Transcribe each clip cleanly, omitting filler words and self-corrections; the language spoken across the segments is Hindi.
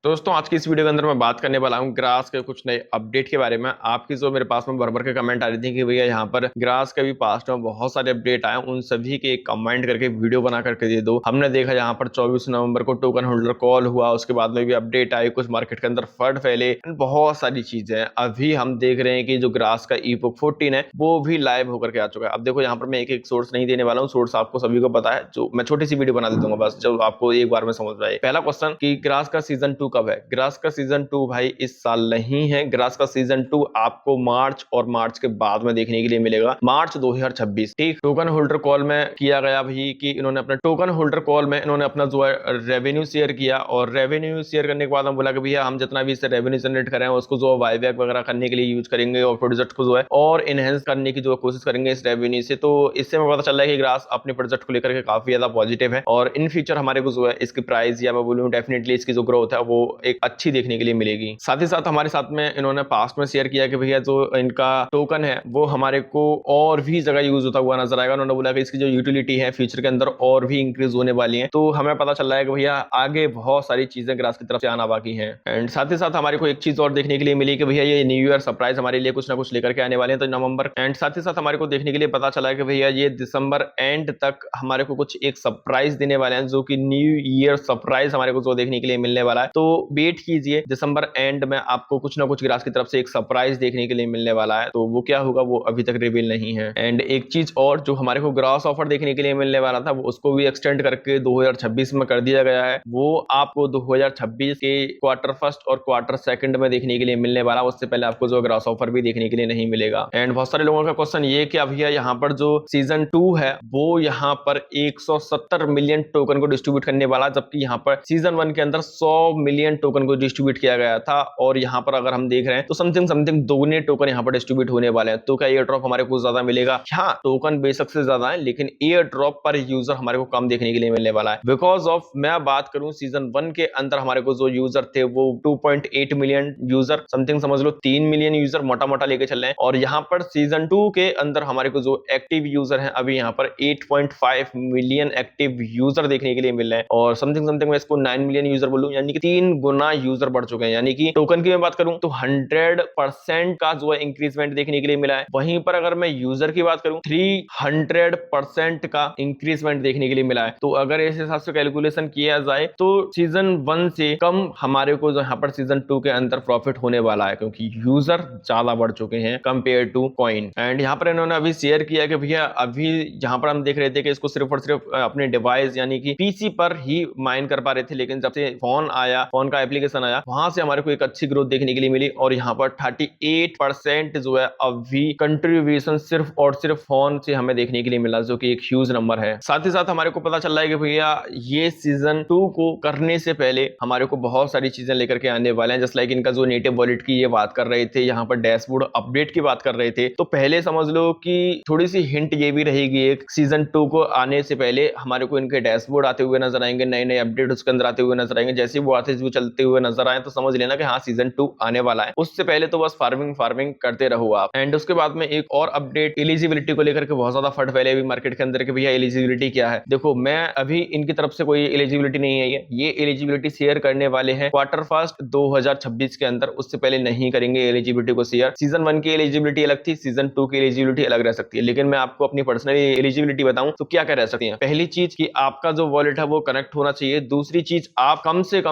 दोस्तों आज की इस वीडियो के अंदर मैं बात करने वाला हूँ ग्रास के कुछ नए अपडेट के बारे में। आपकी जो मेरे पास में भर भर के कमेंट आ रही थी कि भैया यहाँ पर ग्रास के भी पास्ट में बहुत सारे अपडेट आए, उन सभी के कमेंट करके वीडियो बना करके दे दो। हमने देखा यहाँ पर 24 नवंबर को टोकन होल्डर कॉल हुआ, उसके बाद में भी अपडेट आई, कुछ मार्केट के अंदर फंड फैले, बहुत सारी चीजें। अभी हम देख रहे हैं कि जो ग्रास का ईबुक 14 है वो भी लाइव होकर के आ चुका है। अब देखो यहाँ पर मैं एक एक सोर्स नहीं देने वाला हूँ, सोर्स आपको सभी को पता है, जो मैं छोटी सी वीडियो बना देता हूँ बस, जो आपको एक बार में समझ में आए। पहला क्वेश्चन कि ग्रास का सीजन 2 कब है? ग्रास का सीजन 2 भाई इस साल नहीं है। ग्रास का सीजन 2 आपको मार्च और मार्च के बाद में देखने के लिए मिलेगा, मार्च 2026। ठीक, टोकन होल्डर कॉल में किया गया भी कि इन्होंने अपना टोकन होल्डर कॉल में इन्होंने अपना जो है रेवेन्यू शेयर किया, और रेवेन्यू शेयर करने के बाद हम बोला कि भैया हम जितना भी इससे रेवेन्यू जनरेट करें उसको जो बायबैक वगैरह करने के लिए यूज करेंगे और प्रोजेक्ट को जो है और इनहेंस करने की जो कोशिश करेंगे इस रेवेन्यू से। तो इससे हमें पता चल रहा है कि ग्रास अपने प्रोजेक्ट को लेकर के काफी ज्यादा पॉजिटिव है, और इन फ्यूचर हमारे को जो है इसकी प्राइस या मैं बोलूँ डेफिनेटली इसकी जो ग्रोथ है वो एक अच्छी देखने के लिए मिलेगी। साथ ही साथ हमारे साथ में इन्होंने पास्ट में शेयर किया कि भैया जो इनका टोकन है वो हमारे को और भी जगह यूज होता हुआ नजर आएगा। उन्होंने बोला कि इसकी जो यूटिलिटी है फ्यूचर के अंदर और भी इंक्रीज होने वाली है। तो हमें पता चल रहा है कि भैया आगे बहुत सारी चीजें ग्रास की तरफ से आना बाकी है। एंड साथ ही साथ हमारे को एक चीज और देखने के लिए मिली कि भैया ये न्यू ईयर सरप्राइज हमारे लिए कुछ ना कुछ लेकर के आने वाले हैं, तो नवंबर। एंड साथ ही साथ हमारे को देखने के लिए पता चला है कि भैया ये दिसंबर एंड तक हमारे को कुछ एक सरप्राइज देने वाले हैं, जो कि न्यू ईयर सरप्राइज हमारे को जो देखने के लिए मिलने वाला है। तो वेट कीजिए, दिसंबर एंड में आपको कुछ ना कुछ ग्रास की तरफ से एक सरप्राइज देखने के लिए मिलने वाला है। तो वो क्या होगा वो अभी तक रिवील नहीं है। एंड एक चीज और, जो हमारे को ग्रास ऑफर देखने के लिए मिलने वाला था वो उसको भी एक्सटेंड करके 2026 में कर दिया गया है। वो आपको 2026 के क्वार्टर फर्स्ट और क्वार्टर सेकंड में देखने के लिए मिलने वाला, उससे पहले आपको जो ग्रास ऑफर भी देखने के लिए नहीं मिलेगा। एंड बहुत सारे लोगों का क्वेश्चन ये कि भैया यहाँ पर जो सीजन 2 है वो यहाँ पर 170 मिलियन टोकन को डिस्ट्रीब्यूट करने वाला, जबकि यहाँ पर सीजन 1 के अंदर 100 मिलियन टोकन को डिस्ट्रीब्यूट किया गया था। और यहाँ पर अगर हम देख रहे हैं तो समथिंग दोगुने टोकन यहाँ पर डिस्ट्रीब्यूट होने वाले हैं। तो क्या एयर ड्रॉप हमारे को ज्यादा मिलेगा? हाँ, टोकन बेशक से ज्यादा है, लेकिन एयर ड्रॉप पर यूजर हमारे को कम देखने के लिए मिलने वाला है। बिकॉज ऑफ मैं बात करूं सीजन 1 के अंदर हमारे को जो यूजर थे वो 2.8 मिलियन यूजर समथिंग, समझ लो 3 मिलियन यूजर मोटा मोटा लेके चल रहे हैं। और यहाँ पर सीजन 2 के अंदर हमारे को जो एक्टिव यूजर है अभी यहाँ पर 8.5 मिलियन एक्टिव यूजर देखने के लिए मिल रहे हैं। और समथिंग मैं इसको 9 मिलियन यूजर बोलूं, यानी कि 3 गुना यूजर बढ़ चुके हैं। यानी कि टोकन की मैं बात करूं तो 100% का जो है इंक्रीजमेंट देखने के लिए मिला है। वहीं पर अगर मैं यूजर की बात करूं 300% का इंक्रीजमेंट देखने के लिए मिला है। तो अगर इस हिसाब से कैलकुलेशन किया जाए तो सीजन 1 से कम हमारे को जो यहाँ पर सीजन 2 के अंदर प्रॉफिट होने वाला है, क्योंकि यूजर ज्यादा बढ़ चुके हैं कंपेयर टू कॉइन। एंड यहाँ पर इन्होंने अभी शेयर किया कि भैया अभी यहाँ पर हम देख रहे थे कि इसको सिर्फ और सिर्फ अपने डिवाइस यानी कि पीसी पर ही माइन कर पा रहे थे, लेकिन जब से फोन आया, फोन का एप्लीकेशन आया, वहां से हमारे को एक अच्छी ग्रोथ देखने के लिए मिली। और यहाँ पर 38% जो है अभी कंट्रीब्यूशन सिर्फ और सिर्फ फोन से हमें देखने के लिए मिला, जो कि एक ह्यूज नंबर है। साथ ही साथ हमारे को पता चल रहा है कि भैया ये सीजन 2 को करने से पहले हमारे को बहुत सारी चीजें लेकर के आने वाले हैं। जस्ट लाइक इनका जो नेटिव वॉलेट की ये बात कर रहे थे, यहाँ पर डैशबोर्ड अपडेट की बात कर रहे थे, तो पहले समझ लो कि थोड़ी सी हिंट ये भी रहेगी एक सीजन 2 को आने से पहले हमारे को इनके डैशबोर्ड आते हुए नजर आएंगे, नए नए अपडेट उसके अंदर आते हुए नजर आएंगे। जैसे वो आते हुए चलते हुए नजर आए तो समझ लेना कि हाँ सीजन 2 आने वाला है। उससे पहले तो बस फार्मिंग करते रहो आप। एंड उसके बाद में एक और अपडेट एलिजिबिलिटी को लेकर के बहुत ज्यादा फट फैले अभी मार्केट के अंदर कि भैया एलिजिबिलिटी क्या है। देखो मैं अभी इनकी तरफ से कोई एलिजिबिलिटी नहीं है, ये एलिजिबिलिटी शेयर करने वाले हैं क्वार्टर फर्स्ट 2026 के अंदर, उससे पहले नहीं करेंगे एलिजिबिलिटी को शेयर। सीजन 1 की एलिजिबिलिटी अलग थी, सीजन 2 की एलिजिबिलिटी अलग रह सकती है, लेकिन मैं आपको अपनी पर्सनल एलिजिबिलिटी बताऊं तो क्या क्या रह सकती है। पहली चीज कि आपका जो वॉलेट है वो कनेक्ट होना चाहिए। दूसरी चीज आप कम से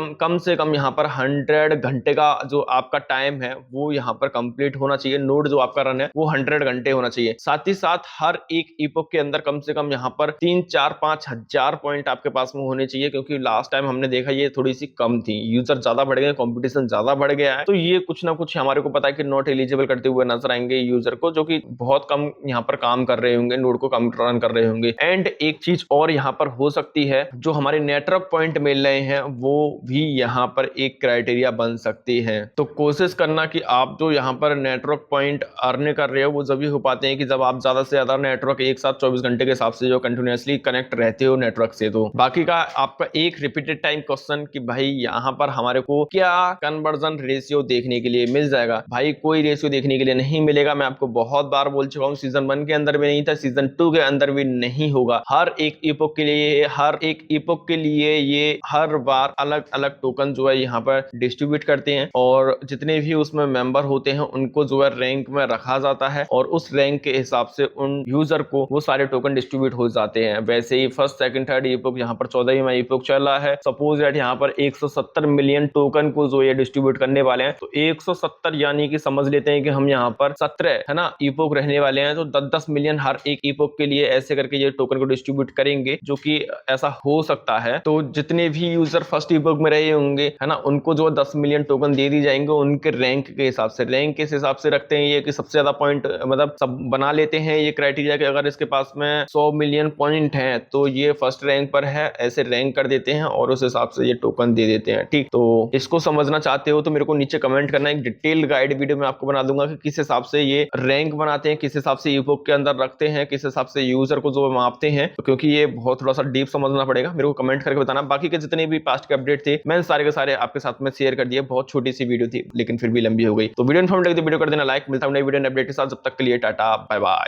कम यहाँ पर 100 घंटे का जो आपका टाइम है वो यहाँ पर कंप्लीट होना चाहिए। नोड जो आपका रन है वो 100 घंटे होना चाहिए। साथ ही साथ हर एक ईपोक के अंदर कम से कम यहाँ पर 3-4-5 हजार पॉइंट आपके पास में होने चाहिए, क्योंकि लास्ट टाइम हमने देखा ये थोड़ी सी कम थी, यूजर ज्यादा बढ़ गए, कंपटीशन ज्यादा बढ़ गया है। तो ये कुछ ना कुछ हमारे को पता है कि नॉट एलिजिबल करते हुए नजर आएंगे यूजर को, जो कि बहुत कम यहाँ पर काम कर रहे होंगे, नोड को कम रन कर रहे होंगे। एंड एक चीज और यहाँ पर हो सकती है, जो हमारे नेटवर्क पॉइंट मिल रहे हैं वो भी यहाँ पर एक क्राइटेरिया बन सकती है। तो कोशिश करना कि आप जो यहाँ पर नेटवर्क पॉइंट अर्न कर रहे हो वो जब भी हो पाते हैं कि जब आप ज्यादा से ज्यादा नेटवर्क एक साथ 24 घंटे के हिसाब से जो कंटिन्यूअसली कनेक्ट रहते हो नेटवर्क से। तो बाकी का आपका एक रिपीटेड टाइम क्वेश्चन कि भाई यहाँ पर हमारे को क्या कन्वर्जन रेशियो देखने के लिए मिल जाएगा? भाई कोई रेशियो देखने के लिए नहीं मिलेगा। मैं आपको बहुत बार बोल चुका हूँ, सीजन 1 के अंदर भी नहीं था, सीजन 2 के अंदर भी नहीं होगा। हर एक इपोक के लिए ये हर बार अलग अलग टोकन जो है यहाँ पर डिस्ट्रीब्यूट करते हैं और जितने भी उसमें मेंबर होते हैं उनको जो है रैंक में रखा जाता है और उस रैंक के हिसाब से उन यूजर को वो सारे टोकन डिस्ट्रीब्यूट हो जाते हैं। वैसे ही फर्स्ट सेकंड थर्ड ईपोक यहाँ पर 14वां ईपोक चल रहा है। सपोज दैट यहाँ पर 170 मिलियन टोकन को जो ये डिस्ट्रीब्यूट करने वाले हैं, तो 170 यानी कि समझ लेते हैं कि हम यहाँ पर 17 है ना ईपोक रहने वाले हैं, तो 10-10 मिलियन हर एक ईपोक के लिए ऐसे करके ये टोकन को डिस्ट्रीब्यूट करेंगे, जो कि ऐसा हो सकता है। तो जितने भी यूजर फर्स्ट ईपोक में रहे होंगे है ना, उनको जो 10 मिलियन टोकन दे दी जाएंगे उनके रैंक के हिसाब से। रैंक किस हिसाब से रखते हैं ये कि सबसे ज्यादा पॉइंट मतलब सब बना लेते हैं ये क्राइटेरिया कि अगर इसके पास में 100 मिलियन पॉइंट हैं तो ये फर्स्ट रैंक पर है, ऐसे रैंक कर देते हैं और उस हिसाब से ये टोकन दे देते हैं। ठीक, तो इसको समझना चाहते हो तो मेरे को नीचे कमेंट करना, एक डिटेल गाइड वीडियो में आपको बना दूंगा कि किस हिसाब से ये रैंक बनाते हैं, किस हिसाब से ईपोक के अंदर रखते हैं, किस हिसाब से यूजर को जो मापते हैं, तो क्योंकि ये बहुत थोड़ा सा डीप समझना पड़ेगा। मेरे को कमेंट करके बताना। बाकी के जितने भी पास्ट के अपडेट थे मैंने सारे के सारे आपके साथ में शेयर कर दिए। बहुत छोटी सी वीडियो थी लेकिन फिर भी लंबी हो गई। तो वीडियो इन्फॉर्मेटिव वीडियो कर देना लाइक। मिलता हूं नई वीडियो अपडेट के साथ, जब तक के लिए टाटा बाय बाय।